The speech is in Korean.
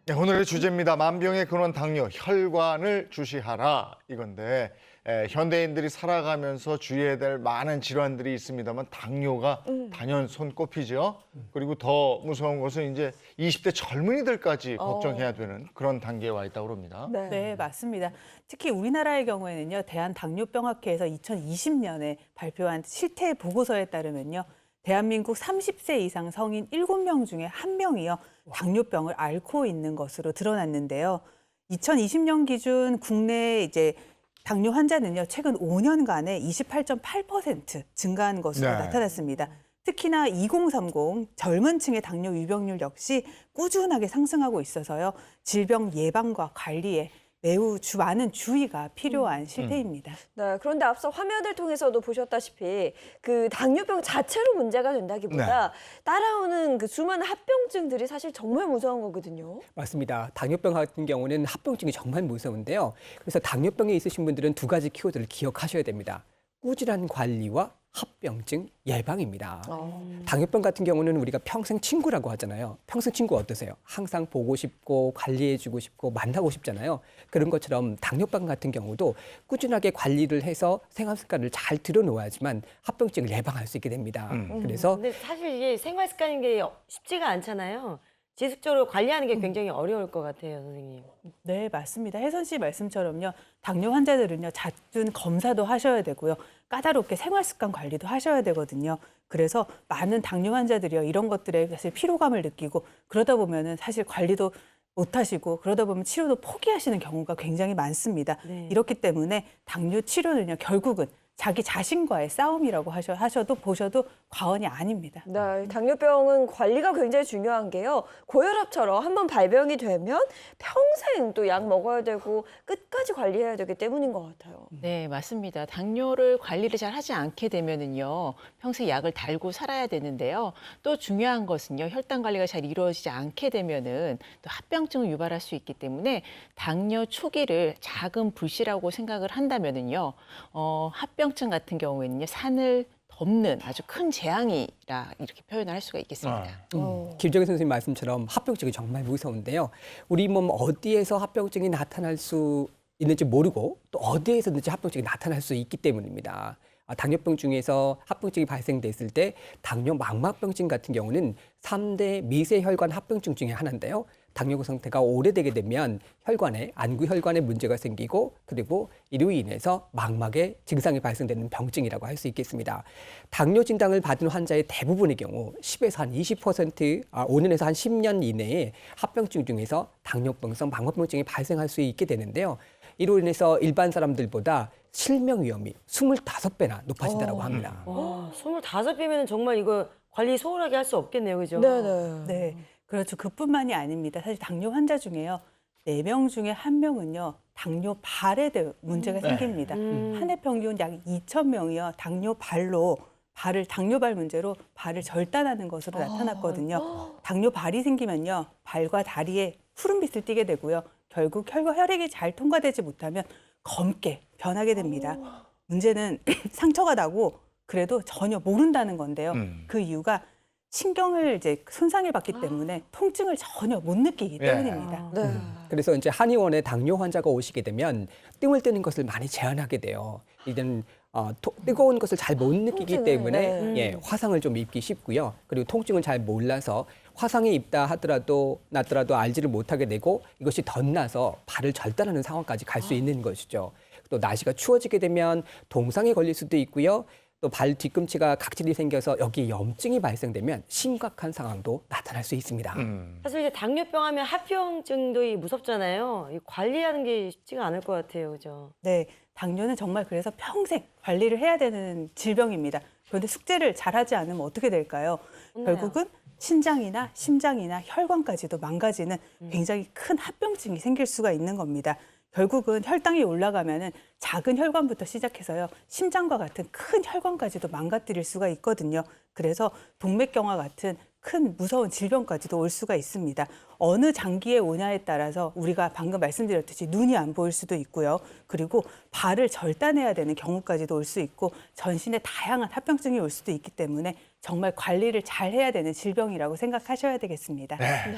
네, 오늘의 주제입니다. 만병의 근원 당뇨, 혈관을 주시하라 이건데 현대인들이 살아가면서 주의해야 될 많은 질환들이 있습니다만 당뇨가 단연 손꼽히죠. 그리고 더 무서운 것은 이제 20대 젊은이들까지 걱정해야 되는 그런 단계에 와 있다고 합니다. 네, 맞습니다. 특히 우리나라의 경우에는요, 대한당뇨병학회에서 2020년에 발표한 실태 보고서에 따르면요, 대한민국 30세 이상 성인 7명 중에 1명이요, 당뇨병을 앓고 있는 것으로 드러났는데요. 2020년 기준 국내 이제 당뇨 환자는요, 최근 5년간에 28.8% 증가한 것으로 네. 나타났습니다. 특히나 2030 젊은 층의 당뇨 유병률 역시 꾸준하게 상승하고 있어서요. 질병 예방과 관리에 매우 많은 주의가 필요한 실태입니다. 네, 그런데 앞서 화면을 통해서도 보셨다시피 그 당뇨병 자체로 문제가 된다기보다 따라오는 그 수많은 합병증들이 사실 정말 무서운 거거든요. 맞습니다. 당뇨병 같은 경우는 합병증이 정말 무서운데요. 그래서 당뇨병에 있으신 분들은 두 가지 키워드를 기억하셔야 됩니다. 꾸준한 관리와 합병증 예방입니다. 당뇨병 같은 경우는 우리가 평생 친구라고 하잖아요. 평생 친구 어떠세요? 항상 보고 싶고 관리해주고 싶고 만나고 싶잖아요. 그런 것처럼 당뇨병 같은 경우도 꾸준하게 관리를 해서 생활 습관을 잘 들여놓아야지만 합병증을 예방할 수 있게 됩니다. 그래서 근데 사실 이게 생활 습관인 게 쉽지가 않잖아요. 지속적으로 관리하는 게 굉장히 어려울 것 같아요, 선생님. 네, 맞습니다. 혜선 씨 말씀처럼요. 당뇨 환자들은요, 잦은 검사도 하셔야 되고요. 까다롭게 생활 습관 관리도 하셔야 되거든요. 그래서 많은 당뇨 환자들이요, 이런 것들에 사실 피로감을 느끼고 그러다 보면은 사실 관리도 못 하시고 그러다 보면 치료도 포기하시는 경우가 굉장히 많습니다. 네. 이렇기 때문에 당뇨 치료는요, 결국은 자기 자신과의 싸움이라고 하셔도 보셔도 과언이 아닙니다. 네, 당뇨병은 관리가 굉장히 중요한 게요. 고혈압처럼 한번 발병이 되면 평생 또 약 먹어야 되고 끝까지 관리해야 되기 때문인 것 같아요. 네, 맞습니다. 당뇨를 관리를 잘 하지 않게 되면은요, 평생 약을 달고 살아야 되는데요. 또 중요한 것은요, 혈당 관리가 잘 이루어지지 않게 되면은 또 합병증을 유발할 수 있기 때문에 당뇨 초기를 작은 불씨라고 생각을 한다면은요, 합병증 같은 경우에는요, 산을 덮는 아주 큰 재앙이라 이렇게 표현을 할 수가 있겠습니다. 김정희 선생님 말씀처럼 합병증이 정말 무서운데요. 우리 몸 어디에서 합병증이 나타날 수 있는지 모르고 또 어디에서든지 합병증이 나타날 수 있기 때문입니다. 당뇨병 중에서 합병증이 발생됐을 때 당뇨 망막병증 같은 경우는 3대 미세혈관 합병증 중에 하나인데요. 당뇨 상태가 오래되게 되면 혈관에 안구혈관에 문제가 생기고 그리고 이로 인해서 망막에 증상이 발생되는 병증이라고 할 수 있겠습니다. 당뇨 진단을 받은 환자의 대부분의 경우 10에서 한 20%, 5년에서 한 10년 이내에 합병증 중에서 당뇨병성 망막병증이 발생할 수 있게 되는데요. 이로 인해서 일반 사람들보다 실명 위험이 25배나 높아진다고 합니다. 와, 25배면 정말 이거 관리 소홀하게 할 수 없겠네요, 그죠? 네네. 네, 그렇죠. 그뿐만이 아닙니다. 사실 당뇨 환자 중에요, 4명 중에 1명은요, 당뇨 발에 대해 문제가 생깁니다. 한 해 평균 약 2,000명이요, 당뇨 발로 당뇨발 문제로 발을 절단하는 것으로 나타났거든요. 당뇨 발이 생기면요, 발과 다리에 푸른빛을 띠게 되고요. 결국 혈액이 잘 통과되지 못하면 검게 변하게 됩니다. 문제는 상처가 나고 그래도 전혀 모른다는 건데요. 그 이유가 신경을 이제 손상을 받기 때문에 통증을 전혀 못 느끼기 때문입니다. 네. 그래서 이제 한의원에 당뇨 환자가 오시게 되면 뜸을 뜨는 것을 많이 제한하게 돼요. 이제는 뜨거운 것을 잘 못 느끼기 통증을, 때문에 네. 화상을 좀 입기 쉽고요. 그리고 통증을 잘 몰라서 화상에 입다 하더라도 났더라도 알지를 못하게 되고 이것이 덧나서 발을 절단하는 상황까지 갈 수 있는 것이죠. 또 날씨가 추워지게 되면 동상에 걸릴 수도 있고요. 또 발 뒤꿈치가 각질이 생겨서 여기 염증이 발생되면 심각한 상황도 나타날 수 있습니다. 사실 이제 당뇨병 하면 합병증도 무섭잖아요. 이 관리하는 게 쉽지가 않을 것 같아요, 그죠? 네, 당뇨는 정말 그래서 평생 관리를 해야 되는 질병입니다. 그런데 숙제를 잘하지 않으면 어떻게 될까요? 혼나요. 결국은 신장이나 심장이나 혈관까지도 망가지는 굉장히 큰 합병증이 생길 수가 있는 겁니다. 결국은 혈당이 올라가면은 작은 혈관부터 시작해서요, 심장과 같은 큰 혈관까지도 망가뜨릴 수가 있거든요. 그래서 동맥경화 같은 큰 무서운 질병까지도 올 수가 있습니다. 어느 장기에 오냐에 따라서 우리가 방금 말씀드렸듯이 눈이 안 보일 수도 있고요. 그리고 발을 절단해야 되는 경우까지도 올 수 있고 전신에 다양한 합병증이 올 수도 있기 때문에 정말 관리를 잘 해야 되는 질병이라고 생각하셔야 되겠습니다. 네.